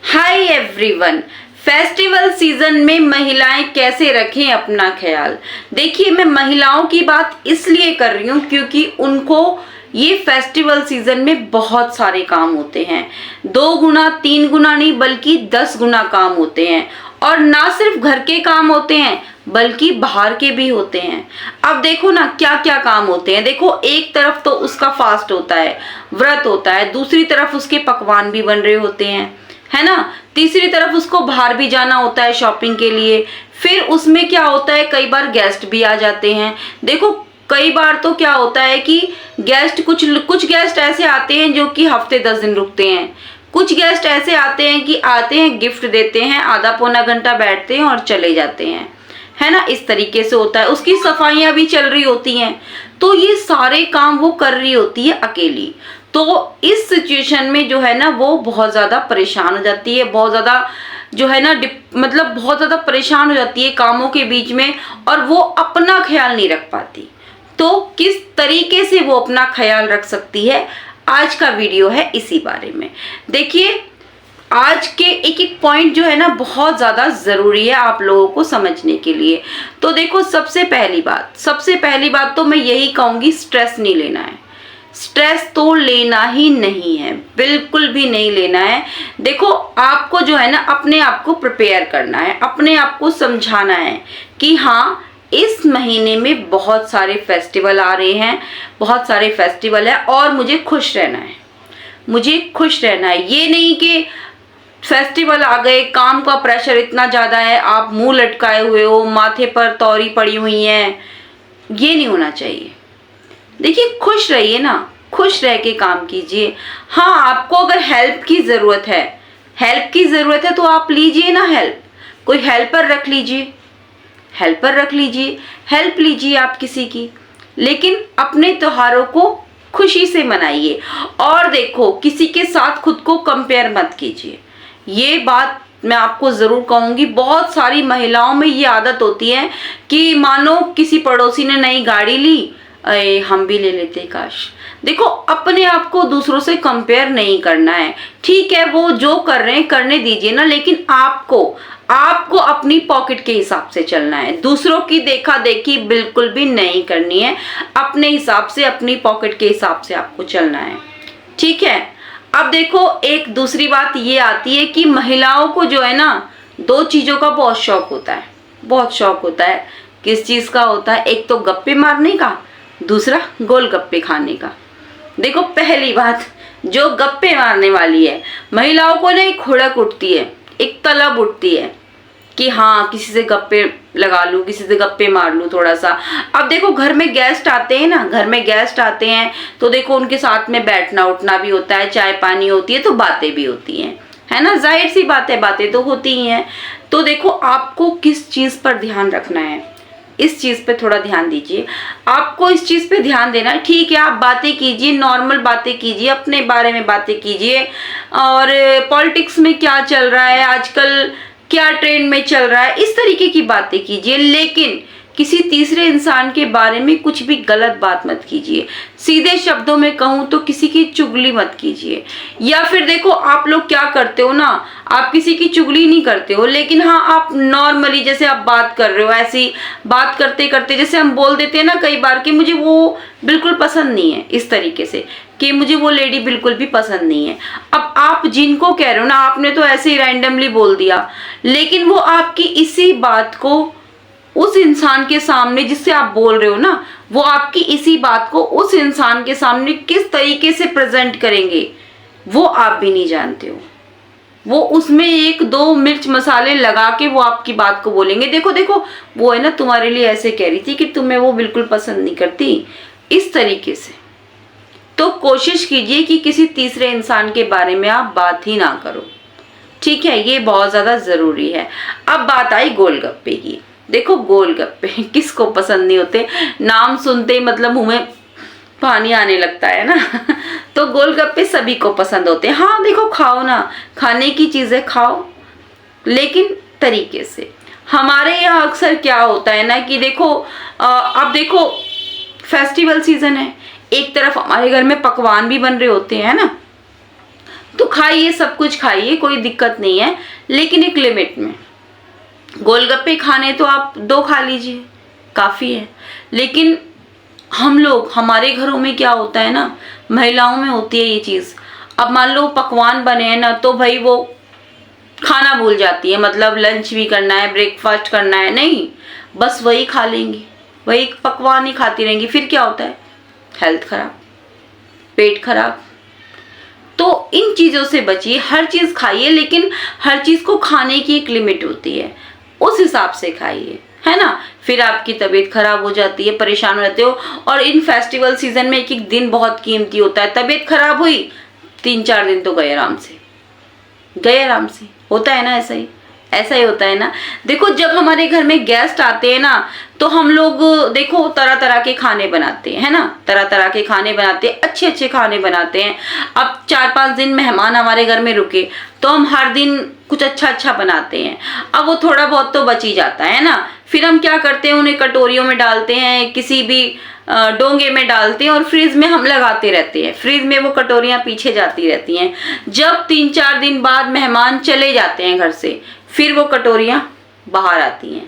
Hi everyone. Festival season में महिलाएं कैसे रखें अपना ख्याल। देखिए, मैं महिलाओं की बात इसलिए कर रही हूँ क्योंकि उनको ये फेस्टिवल सीजन में बहुत सारे काम होते हैं। 2 गुना 3 गुना नहीं बल्कि 10 गुना काम होते हैं। और ना सिर्फ घर के काम होते हैं बल्कि बाहर के भी होते हैं। अब देखो ना क्या क्या काम होते हैं। देखो, एक तरफ तो उसका फास्ट होता है, व्रत होता है, दूसरी तरफ उसके पकवान भी बन रहे होते हैं, है ना। तीसरी तरफ उसको बाहर भी जाना होता है शॉपिंग के लिए। फिर उसमें क्या होता है, कई बार गेस्ट भी आ जाते हैं। देखो, कई बार तो क्या होता है कि गेस्ट कुछ गेस्ट ऐसे आते हैं जो कि हफ्ते 10 दिन रुकते हैं। कुछ गेस्ट ऐसे आते हैं कि आते हैं, गिफ्ट देते हैं, आधा पौना घंटा बैठते हैं और चले जाते हैं, है ना। इस तरीके से होता है। उसकी सफाइयां भी चल रही होती हैं, तो ये सारे काम वो कर रही होती है अकेली। तो इस सिचुएशन में जो है ना वो बहुत ज्यादा परेशान हो जाती है, बहुत ज्यादा जो है ना मतलब बहुत ज्यादा परेशान हो जाती है कामों के बीच में, और वो अपना ख्याल नहीं रख पाती। तो किस तरीके से वो अपना ख्याल रख सकती है, आज का वीडियो है इसी बारे में। देखिए, आज के एक एक पॉइंट जो है ना बहुत ज्यादा जरूरी है आप लोगों को समझने के लिए। तो देखो, सबसे पहली बात तो मैं यही कहूंगी, स्ट्रेस नहीं लेना है। स्ट्रेस तो लेना ही नहीं है, बिल्कुल भी नहीं लेना है। देखो, आपको जो है ना अपने आप को प्रिपेयर करना है, अपने आप को समझाना है कि हाँ, इस महीने में बहुत सारे फेस्टिवल आ रहे हैं, बहुत सारे फेस्टिवल है और मुझे खुश रहना है, मुझे खुश रहना है। ये नहीं कि फेस्टिवल आ गए, काम का प्रेशर इतना ज्यादा है, आप मुंह लटकाए हुए हो, माथे पर तौरी पड़ी हुई है, ये नहीं होना चाहिए। देखिए, खुश रहिए ना, खुश रह के काम कीजिए। हाँ, आपको अगर हेल्प की जरूरत है तो आप लीजिए ना हेल्प, कोई हेल्पर रख लीजिए, हेल्प लीजिए आप किसी की। लेकिन अपने त्योहारों को खुशी से मनाइए। और देखो, किसी के साथ खुद को कंपेयर मत कीजिए। ये बात मैं आपको जरूर कहूंगी, बहुत सारी महिलाओं में ये आदत होती है कि मानो किसी पड़ोसी ने नई गाड़ी ली, अरे हम भी ले लेते काश। देखो, अपने आप को दूसरों से कंपेयर नहीं करना है। ठीक है, वो जो कर रहे हैं करने दीजिए ना, लेकिन आपको अपनी पॉकेट के हिसाब से चलना है। दूसरों की देखा देखी बिल्कुल भी नहीं करनी है। अपने हिसाब से, अपनी पॉकेट के हिसाब से आपको चलना है, ठीक है। अब देखो, एक दूसरी बात ये आती है कि महिलाओं को जो है ना 2 चीजों का बहुत शौक होता है। किस चीज का होता है? एक तो गप्पे मारने का, दूसरा गोलगप्पे खाने का। देखो, पहली बात, जो गप्पे मारने वाली है, महिलाओं को ना एक हुड़क उठती है, एक तलब उठती है कि हाँ, किसी से गप्पे लगा लूं, किसी से गप्पे मार लूं थोड़ा सा। अब देखो, घर में गेस्ट आते हैं तो देखो उनके साथ में बैठना उठना भी होता है, चाय पानी होती है, तो बातें भी होती हैं, है ना। जाहिर सी बात है, बातें तो होती ही हैं। तो देखो, आपको किस चीज पर ध्यान रखना है, इस चीज पे थोड़ा ध्यान दीजिए। आपको इस चीज पे ध्यान देना है, ठीक है। आप बातें कीजिए, नॉर्मल बातें कीजिए, अपने बारे में बातें कीजिए, और पॉलिटिक्स में क्या चल रहा है आजकल, क्या ट्रेंड में चल रहा है, इस तरीके की बातें कीजिए। लेकिन किसी तीसरे इंसान के बारे में कुछ भी गलत बात मत कीजिए। सीधे शब्दों में कहूं तो किसी की चुगली मत कीजिए। या फिर देखो, आप लोग क्या करते हो ना, आप किसी की चुगली नहीं करते हो, लेकिन हाँ, आप नॉर्मली जैसे आप बात कर रहे हो, ऐसी बात करते करते जैसे हम बोल देते हैं ना कई बार कि मुझे वो बिल्कुल पसंद नहीं है, इस तरीके से कि मुझे वो लेडी बिल्कुल भी पसंद नहीं है। अब आप जिनको कह रहे हो ना, आपने तो ऐसे ही रैंडमली बोल दिया, लेकिन वो आपकी इसी बात को उस इंसान के सामने जिससे आप बोल रहे हो ना, वो आपकी इसी बात को उस इंसान के सामने किस तरीके से प्रेजेंट करेंगे वो आप भी नहीं जानते हो। वो उसमें 1-2 मिर्च मसाले लगा के वो आपकी बात को बोलेंगे, देखो वो है ना तुम्हारे लिए ऐसे कह रही थी कि तुम्हें वो बिल्कुल पसंद नहीं करती, इस तरीके से। तो कोशिश कीजिए कि किसी तीसरे इंसान के बारे में आप बात ही ना करो, ठीक है। ये बहुत ज्यादा जरूरी है। अब बात आई गोलगप्पे की। देखो, गोलगप्पे किसको पसंद नहीं होते, नाम सुनते ही मतलब मुंह में पानी आने लगता है ना। तो गोलगप्पे सभी को पसंद होते हैं। हाँ देखो, खाओ ना, खाने की चीजें खाओ, लेकिन तरीके से। हमारे यहाँ अक्सर क्या होता है ना कि देखो, अब देखो फेस्टिवल सीजन है, एक तरफ हमारे घर में पकवान भी बन रहे होते हैं ना, तो खाइए, सब कुछ खाइए, कोई दिक्कत नहीं है, लेकिन एक लिमिट में। गोलगप्पे खाने तो आप 2 खा लीजिए, काफ़ी है। लेकिन हम लोग, हमारे घरों में क्या होता है ना, महिलाओं में होती है ये चीज़। अब मान लो पकवान बने हैं ना, तो भाई वो खाना भूल जाती है, मतलब लंच भी करना है, ब्रेकफास्ट करना है, नहीं, बस वही खा लेंगी, वही पकवान ही खाती रहेंगी। फिर क्या होता है, हेल्थ खराब, पेट खराब। तो इन चीज़ों से बचिए, हर चीज़ खाइए, लेकिन हर चीज़ को खाने की एक लिमिट होती है, उस हिसाब से खाइए, है ना। फिर आपकी तबीयत खराब हो जाती है, परेशान हो जाते हो। और इन फेस्टिवल सीजन में एक एक दिन बहुत कीमती होता है। तबीयत खराब हुई, 3-4 दिन तो गए आराम से, गए आराम से। होता है ना, ऐसा ही होता है ना। देखो, जब हमारे घर में गेस्ट आते हैं ना, तो हम लोग देखो तरह तरह के खाने बनाते हैं, है ना, तरह तरह के खाने बनाते हैं, अच्छे अच्छे खाने बनाते हैं। अब 4-5 दिन मेहमान हमारे घर में रुके, तो हम हर दिन कुछ अच्छा अच्छा बनाते हैं। अब वो थोड़ा बहुत तो बच ही जाता है ना, फिर हम क्या करते हैं, उन्हें कटोरियों में डालते हैं, किसी भी डोंगे में डालते हैं और फ्रिज में हम लगाते रहते हैं। फ्रिज में वो कटोरियां पीछे जाती रहती हैं। जब 3-4 दिन बाद मेहमान चले जाते हैं घर से, फिर वो कटोरियां बाहर आती हैं,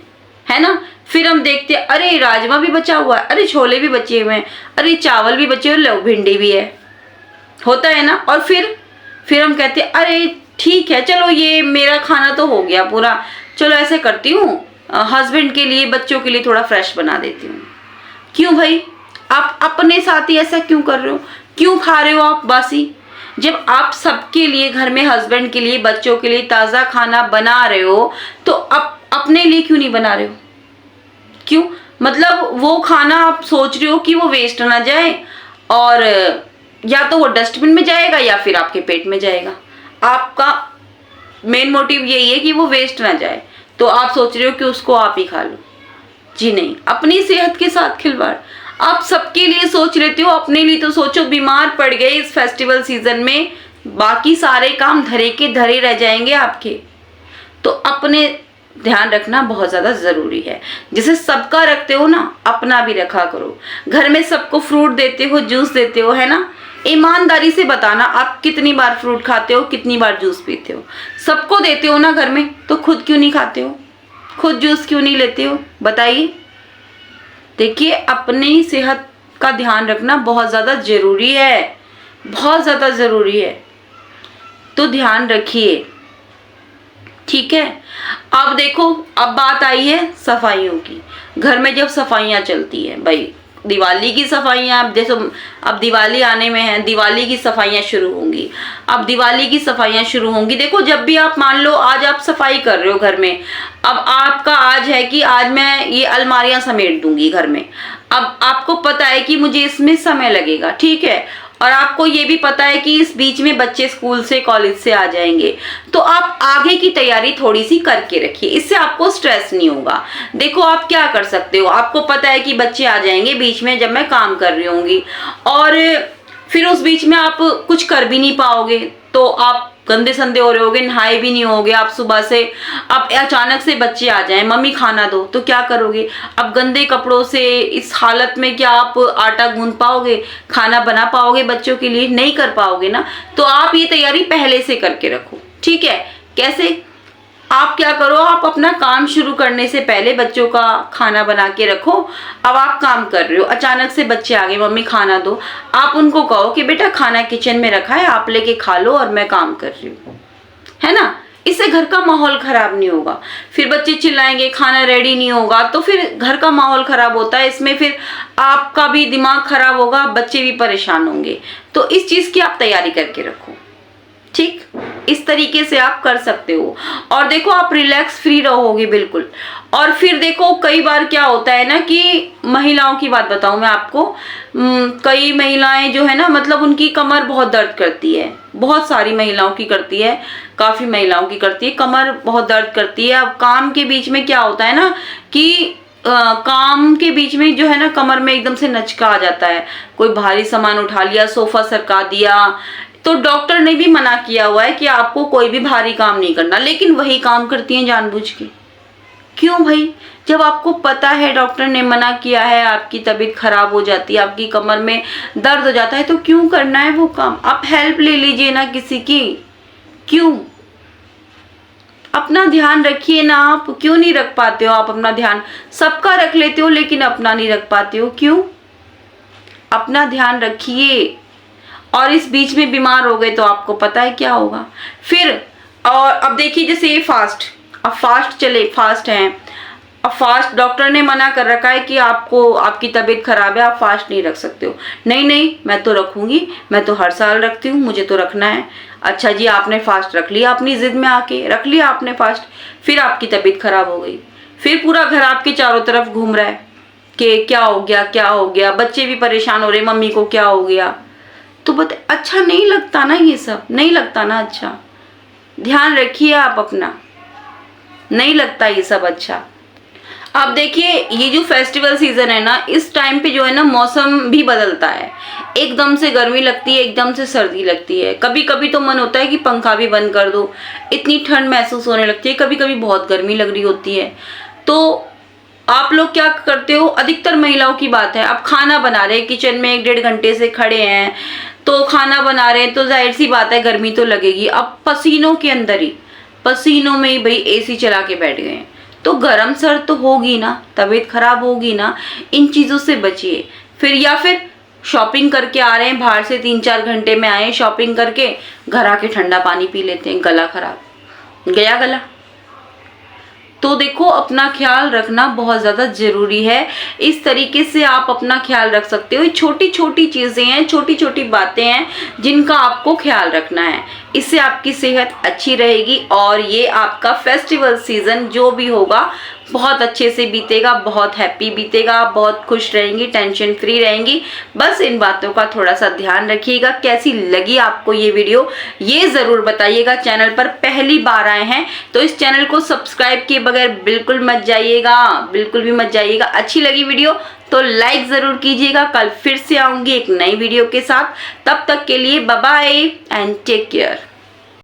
है ना। फिर हम देखते हैं, अरे राजमा भी बचा हुआ है, अरे छोले भी बचे हुए हैं, अरे चावल भी बचे हुए, लो भिंडी भी है, होता है ना। और फिर हम कहते हैं, अरे ठीक है, चलो ये मेरा खाना तो हो गया पूरा, चलो ऐसे करती हूँ, हस्बैंड के लिए, बच्चों के लिए थोड़ा फ्रेश बना देती हूँ। क्यों भाई, आप अपने साथ ही ऐसा क्यों कर रहे हो, क्यों खा रहे हो आप बासी? जब आप सबके लिए, घर में हस्बैंड के लिए, बच्चों के लिए ताज़ा खाना बना रहे हो, तो अपने लिए क्यों नहीं बना रहे हो? क्यों? मतलब वो खाना आप सोच रहे हो कि वो वेस्ट ना जाए, और या तो वो डस्टबिन में जाएगा या फिर आपके पेट में जाएगा। आपका मेन मोटिव यही है कि वो वेस्ट ना जाए, तो आप सोच रहे हो कि उसको आप ही खा लो। जी नहीं, अपनी सेहत के साथ खिलवाड़। आप सबके लिए सोच लेते हो, अपने लिए तो सोचो। बीमार पड़ गए इस फेस्टिवल सीजन में, बाकी सारे काम धरे के धरे रह जाएंगे आपके। तो अपने ध्यान रखना बहुत ज़्यादा ज़रूरी है। जैसे सबका रखते हो ना, अपना भी रखा करो। घर में सबको फ्रूट देते हो, जूस देते हो, है ना, ईमानदारी से बताना आप कितनी बार फ्रूट खाते हो, कितनी बार जूस पीते हो। सबको देते हो ना घर में, तो खुद क्यों नहीं खाते हो, खुद जूस क्यों नहीं लेते हो, बताइए। देखिए, अपनी सेहत का ध्यान रखना बहुत ज़्यादा ज़रूरी है, बहुत ज़्यादा ज़रूरी है, तो ध्यान रखिए, ठीक है। अब देखो, अब बात आई है सफाइयों की। घर में जब सफाइयाँ चलती है, भाई दिवाली की सफाइयाँ, अब जैसे अब दिवाली आने में है, दिवाली की सफाइयाँ शुरू होंगी। अब दिवाली की सफाइयाँ शुरू होंगी, देखो जब भी आप मान लो आज आप सफाई कर रहे हो घर में, अब आपका आज है कि आज मैं ये अलमारियाँ समेट दूंगी घर में। अब आपको पता है कि मुझे इसमें समय लगेगा, ठीक है, और आपको ये भी पता है कि इस बीच में बच्चे स्कूल से, कॉलेज से आ जाएंगे, तो आप आगे की तैयारी थोड़ी सी करके रखिए, इससे आपको स्ट्रेस नहीं होगा। देखो आप क्या कर सकते हो, आपको पता है कि बच्चे आ जाएंगे बीच में जब मैं काम कर रही होंगी, और फिर उस बीच में आप कुछ कर भी नहीं पाओगे, तो आप गंदे संदे हो रहे होगे, नहाए भी नहीं होगे आप सुबह से। अब अचानक से बच्चे आ जाएं, मम्मी खाना दो, तो क्या करोगे? अब गंदे कपड़ों से इस हालत में क्या आप आटा गूंद पाओगे, खाना बना पाओगे बच्चों के लिए? नहीं कर पाओगे ना। तो आप ये तैयारी पहले से करके रखो, ठीक है। कैसे? आप क्या करो, आप अपना काम शुरू करने से पहले बच्चों का खाना बना के रखो। अब आप काम कर रहे हो, अचानक से बच्चे आ गए, मम्मी खाना दो, आप उनको कहो कि बेटा खाना किचन में रखा है, आप लेके खा लो और मैं काम कर रही हूँ, है ना। इससे घर का माहौल खराब नहीं होगा। फिर बच्चे चिल्लाएंगे, खाना रेडी नहीं होगा, तो फिर घर का माहौल खराब होता है, इसमें फिर आपका भी दिमाग खराब होगा, बच्चे भी परेशान होंगे। तो इस चीज की आप तैयारी करके रखो, ठीक। इस तरीके से आप कर सकते हो, और देखो आप रिलैक्स फ्री रहोगे बिल्कुल। और फिर देखो कई बार क्या होता है ना कि महिलाओं की बात बताऊं मैं आपको, कई महिलाएं जो है ना, मतलब उनकी कमर बहुत दर्द करती है, बहुत सारी महिलाओं की करती है, काफी महिलाओं की करती है, कमर बहुत दर्द करती है। अब काम के बीच में क्या होता है ना कि काम के बीच में जो है ना, कमर में एकदम से नचका आ जाता है, कोई भारी सामान उठा लिया, सोफा सरका दिया, तो डॉक्टर ने भी मना किया हुआ है कि आपको कोई भी भारी काम नहीं करना, लेकिन वही काम करती हैं जानबूझ के। क्यों भाई? जब आपको पता है डॉक्टर ने मना किया है, आपकी तबीयत खराब हो जाती है, आपकी कमर में दर्द हो जाता है, तो क्यों करना है वो काम? आप हेल्प ले लीजिए ना किसी की। क्यों? अपना ध्यान रखिए ना। आप क्यों नहीं रख पाते हो? आप अपना ध्यान सबका रख लेते हो लेकिन अपना नहीं रख पाते हो, क्यों? अपना ध्यान रखिए। और इस बीच में बीमार हो गए तो आपको पता है क्या होगा फिर। और अब देखिए जैसे ये फास्ट, अब फास्ट हैं, अब फास्ट डॉक्टर ने मना कर रखा है कि आपको, आपकी तबीयत खराब है, आप फास्ट नहीं रख सकते हो। नहीं, मैं तो रखूंगी, मैं तो हर साल रखती हूँ, मुझे तो रखना है। अच्छा जी, आपने फास्ट रख लिया, अपनी जिद में आके रख लिया आपने फास्ट, फिर आपकी तबीयत खराब हो गई, फिर पूरा घर आपके चारों तरफ घूम रहा है कि क्या हो गया, बच्चे भी परेशान हो रहे, मम्मी को क्या हो गया। तो अच्छा नहीं लगता ना, ये सब नहीं लगता ना अच्छा। ध्यान रखिए आप अपना, नहीं लगता ये सब अच्छा। अब देखिए ये जो फेस्टिवल सीजन है ना, इस टाइम पे जो है ना मौसम भी बदलता है, एकदम से गर्मी लगती है, एकदम से सर्दी लगती है। कभी कभी तो मन होता है कि पंखा भी बंद कर दो, इतनी ठंड महसूस होने लगती है। कभी कभी बहुत गर्मी लग रही होती है। तो आप लोग क्या करते हो? अधिकतर महिलाओं की बात है, अब खाना बना रहे हैं, किचन में 1-1.5 घंटे से खड़े हैं, तो खाना बना रहे हैं, तो जाहिर सी बात है गर्मी तो लगेगी। अब पसीनों के अंदर ही, पसीनों में ही भाई एसी चला के बैठ गए हैं, तो गर्म सर्द तो होगी ना, तबीयत खराब होगी ना। इन चीज़ों से बचिए। फिर या फिर शॉपिंग करके आ रहे हैं बाहर से, 3-4 घंटे में आए शॉपिंग करके, घर आके ठंडा पानी पी लेते हैं, गला खराब, गया गला। तो देखो अपना ख्याल रखना बहुत ज़्यादा ज़रूरी है। इस तरीके से आप अपना ख्याल रख सकते हो। छोटी छोटी चीज़ें हैं, छोटी छोटी बातें हैं जिनका आपको ख्याल रखना है। इससे आपकी सेहत अच्छी रहेगी और ये आपका फेस्टिवल सीज़न जो भी होगा बहुत अच्छे से बीतेगा, बहुत हैप्पी बीतेगा, बहुत खुश रहेंगी, टेंशन फ्री रहेंगी। बस इन बातों का थोड़ा सा ध्यान रखिएगा। कैसी लगी आपको ये वीडियो ये ज़रूर बताइएगा। चैनल पर पहली बार आए हैं तो इस चैनल को सब्सक्राइब किए बगैर बिल्कुल मत जाइएगा, बिल्कुल भी मत जाइएगा। अच्छी लगी वीडियो तो लाइक ज़रूर कीजिएगा। कल फिर से आऊँगी एक नई वीडियो के साथ। तब तक के लिए bye bye and take care.